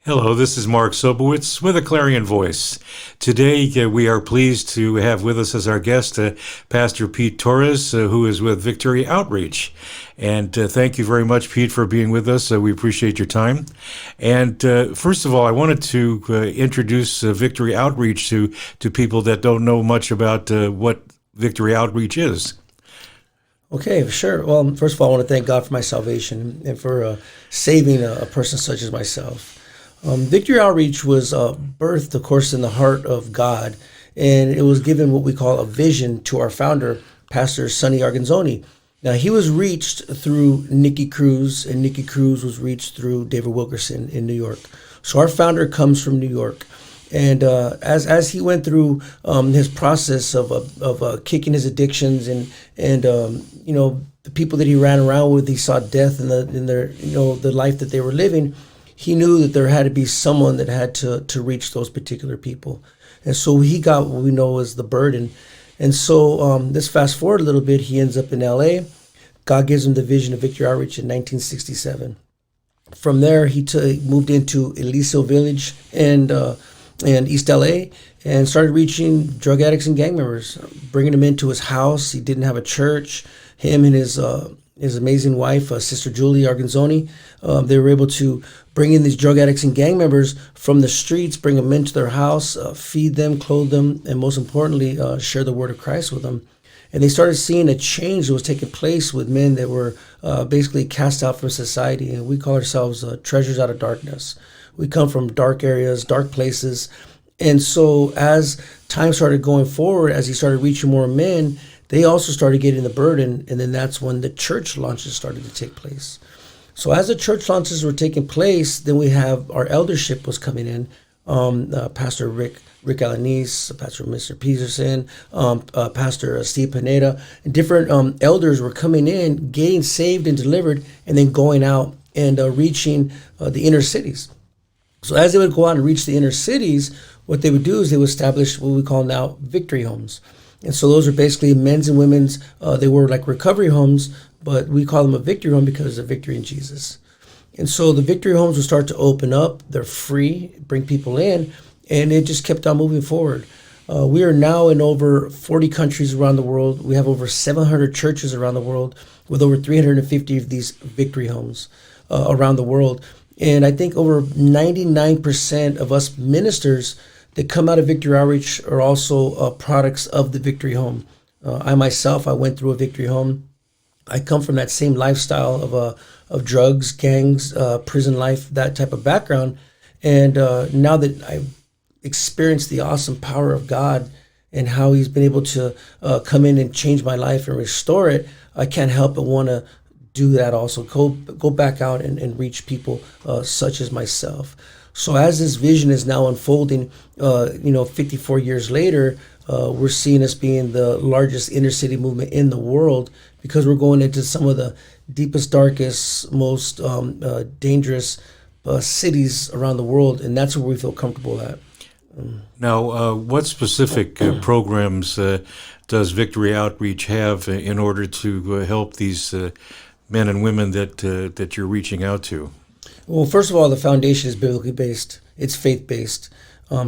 Hello, this is Mark Sobowitz with a Clarion Voice. Today, we are pleased to have with us as our guest Pastor Pete Torres, who is with Victory Outreach. And thank you very much, Pete, for being with us. We appreciate your time. And first of all, I wanted to introduce Victory Outreach to people that don't know much about what Victory Outreach is. Okay, sure. Well, first of all, I want to thank God for my salvation and for saving a person such as myself. Victory Outreach was birthed, of course, in the heart of God, and it was given what we call a vision to our founder, Pastor Sonny Arganzoni. Now, he was reached through Nicky Cruz, and Nicky Cruz was reached through David Wilkerson in New York. So our founder comes from New York. And as he went through his process of kicking his addictions and the people that he ran around with, he saw death in their the life that they were living. He knew that there had to be someone that had to reach those particular people, and so he got what we know as the burden. And so let's fast forward a little bit. He ends up in L.A. God gives him the vision of Victory Outreach in 1967. From there, he moved into Aliso Village and East LA and started reaching drug addicts and gang members, bringing them into his house. He didn't have a church. Him and his amazing wife, Sister Julie Arganzoni, they were able to bring in these drug addicts and gang members from the streets, bring them into their house, feed them, clothe them, and most importantly, share the word of Christ with them. And they started seeing a change that was taking place with men that were basically cast out from society. And we call ourselves treasures out of darkness. We come from dark areas, dark places. And so as time started going forward, as he started reaching more men, they also started getting the burden. And then that's when the church launches started to take place. So as the church launches were taking place, then we have our eldership was coming in. Pastor Rick Alanis, Pastor Mr. Peterson, Pastor Steve Pineda, and different elders were coming in, getting saved and delivered, and then going out and reaching the inner cities. So as they would go out and reach the inner cities, what they would do is they would establish what we call now victory homes. And so those are basically men's and women's, they were like recovery homes, but we call them a victory home because of victory in Jesus. And so the victory homes will start to open up. They're free, bring people in, and it just kept on moving forward. We are now in over 40 countries around the world. We have over 700 churches around the world with over 350 of these victory homes around the world. And I think over 99% of us ministers that come out of Victory Outreach are also products of the victory home. I myself, I went through a victory home. I come from that same lifestyle of drugs, gangs, prison life, that type of background. And now that I've experienced the awesome power of God and how he's been able to come in and change my life and restore it, I can't help but want to do that also, go back out and reach people such as myself. So as this vision is now unfolding, 54 years later, we're seeing us being the largest inner city movement in the world because we're going into some of the deepest, darkest, most dangerous cities around the world, and that's where we feel comfortable at. Now, what specific programs does Victory Outreach have in order to help these men and women that you're reaching out to? Well, first of all, the foundation is biblically based. It's faith based.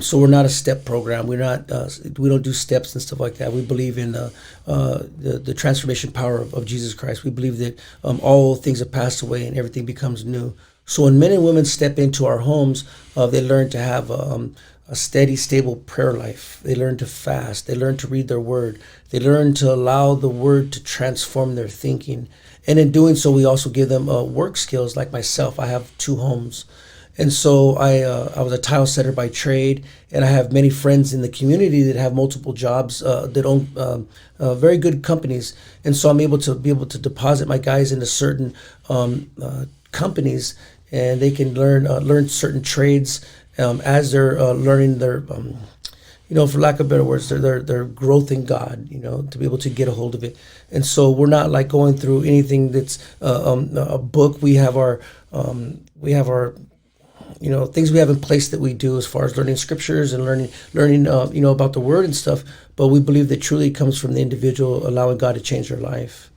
So we're not a step program. We don't do steps and stuff like that. We believe in the transformation power of Jesus Christ. We believe that all things have passed away and everything becomes new. So when men and women step into our homes, they learn to have a steady, stable prayer life. They learn to fast. They learn to read their word. They learn to allow the word to transform their thinking. And in doing so, we also give them work skills. Like myself, I have 2 homes. And so I was a tile setter by trade, and I have many friends in the community that have multiple jobs that own very good companies. And so I'm able to deposit my guys into certain companies, and they can learn certain trades as they're learning their, for lack of better words, their growth in God, to be able to get a hold of it. And so we're not like going through anything that's a book. We have our things we have in place that we do as far as learning scriptures and learning about the word and stuff. But we believe that truly it comes from the individual allowing God to change their life.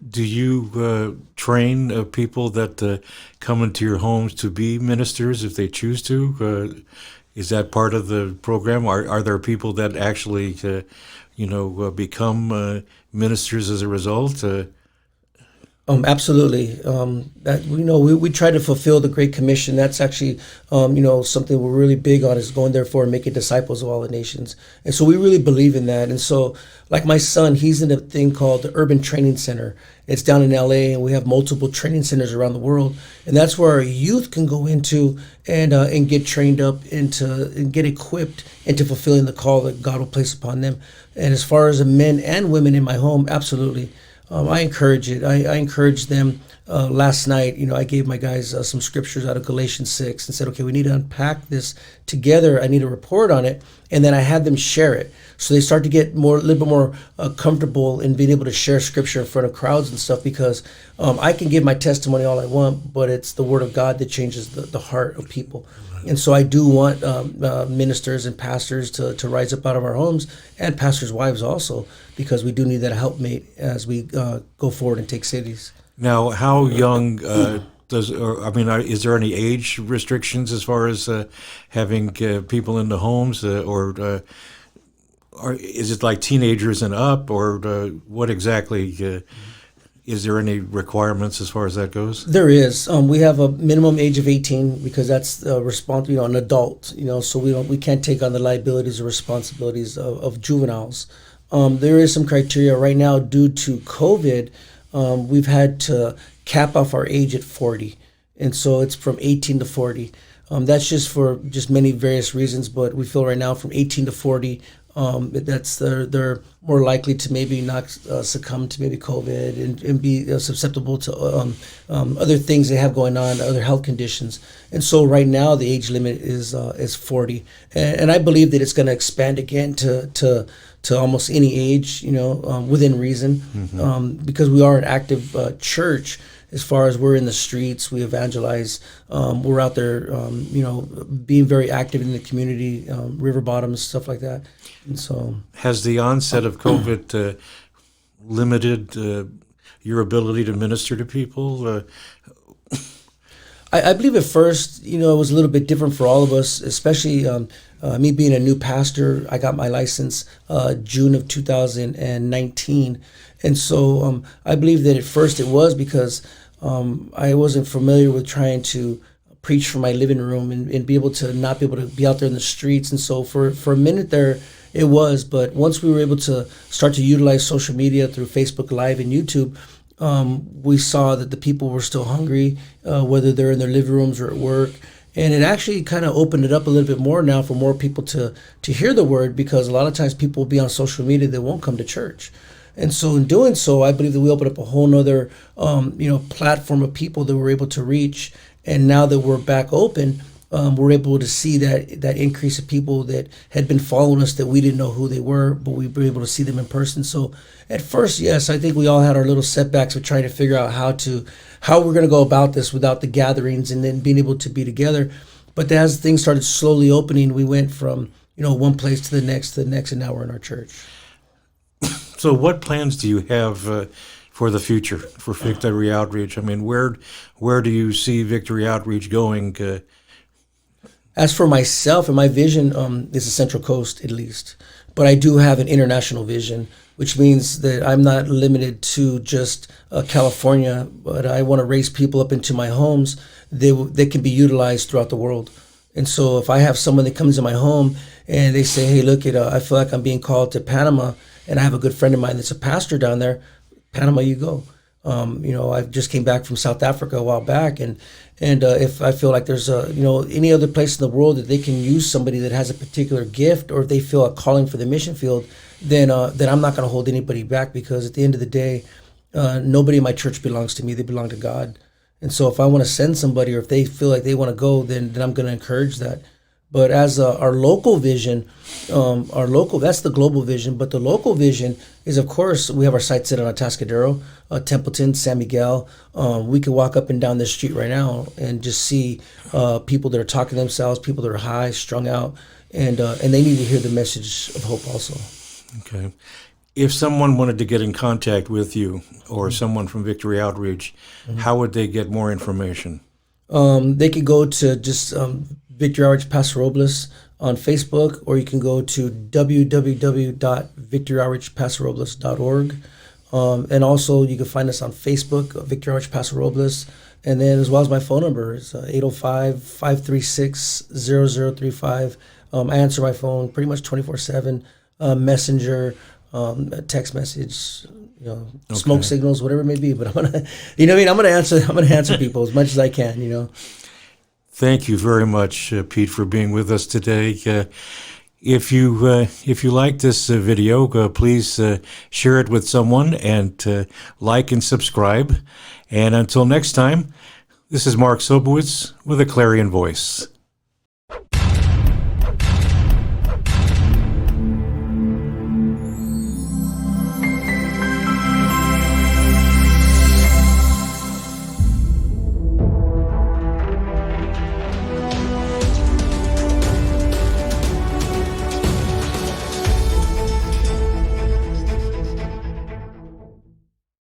Do you train people that come into your homes to be ministers if they choose to? Is that part of the program? Are there people that actually, become ministers as a result? Absolutely. That we try to fulfill the Great Commission. That's actually something we're really big on is going therefore and making disciples of all the nations. And so we really believe in that. And so, like my son, he's in a thing called the Urban Training Center. It's down in LA, and we have multiple training centers around the world. And that's where our youth can go into and get trained up and get equipped into fulfilling the call that God will place upon them. And as far as the men and women in my home, absolutely. I encourage it. I encourage them. Last night, I gave my guys some scriptures out of Galatians 6 and said, okay, we need to unpack this together. I need a report on it. And then I had them share it. So they start to get a little bit more comfortable in being able to share scripture in front of crowds and stuff, because I can give my testimony all I want, but it's the word of God that changes the heart of people. And so I do want ministers and pastors to rise up out of our homes, and pastors' wives also, because we do need that helpmate as we go forward and take cities. Now, how young is there any age restrictions as far as having people in the homes, or is it like teenagers and up, or what exactly? Is there any requirements as far as that goes? There is. We have a minimum age of 18 because that's an adult. So we can't take on the liabilities or responsibilities of juveniles. There is some criteria right now due to COVID. We've had to cap off our age at 40, and so it's from 18 to 40. That's just for many various reasons, but we feel right now from 18 to 40, they're more likely to maybe not succumb to maybe COVID and be susceptible to other things they have going on, other health conditions. And so right now the age limit is 40, and I believe that it's going to expand again to almost any age, within reason, because we are an active church. As far as we're in the streets, we evangelize. We're out there, being very active in the community, river bottoms, stuff like that. And so, has the onset of COVID limited your ability to minister to people? I believe at first, it was a little bit different for all of us, especially me being a new pastor. I got my license June of 2019. And so I believe that at first it was because I wasn't familiar with trying to preach from my living room and be able to not be able to be out there in the streets. And so for a minute there, it was. But once we were able to start to utilize social media through Facebook Live and YouTube, we saw that the people were still hungry, whether they're in their living rooms or at work. And it actually kind of opened it up a little bit more now for more people to hear the word, because a lot of times people will be on social media that won't come to church. And so in doing so, I believe that we opened up a whole nother, platform of people that we're able to reach. And now that we're back open, we're able to see that increase of people that had been following us that we didn't know who they were, but we were able to see them in person. So at first, yes, I think we all had our little setbacks of trying to figure out how we're going to go about this without the gatherings and then being able to be together. But as things started slowly opening, we went from one place to the next, and now we're in our church. So what plans do you have for the future for Victory Outreach? I mean, where do you see Victory Outreach going? As for myself and my vision, is the Central Coast at least. But I do have an international vision, which means that I'm not limited to just California, but I want to raise people up into my homes. They can be utilized throughout the world. And so if I have someone that comes in my home and they say, hey, look, I feel like I'm being called to Panama, and I have a good friend of mine that's a pastor down there, Panama you go. I just came back from South Africa a while back, and if I feel like there's any other place in the world that they can use somebody that has a particular gift, or if they feel a calling for the mission field, then I'm not going to hold anybody back, because at the end of the day, nobody in my church belongs to me; they belong to God. And so if I want to send somebody, or if they feel like they want to go, then I'm going to encourage that. But as our local vision, that's the global vision. But the local vision is, of course, we have our sights set on Atascadero, Templeton, San Miguel. We can walk up and down this street right now and just see people that are talking to themselves, people that are high, strung out, and they need to hear the message of hope also. Okay. If someone wanted to get in contact with you or someone from Victory Outreach, how would they get more information? They could go to just Victory Outreach Paso Robles on Facebook, or you can go to www.victoryoutreachpasorobles.org. And also, you can find us on Facebook, Victory Outreach Paso Robles. And then, as well as my phone number is 805-536-0035. I answer my phone pretty much 24/7. Messenger, text message, smoke signals, whatever it may be. But I'm gonna, what I mean, I'm gonna answer people as much as I can. Thank you very much, Pete, for being with us today. If you like this video, please share it with someone and like and subscribe. And until next time, this is Mark Sobowitz with a Clarion Voice.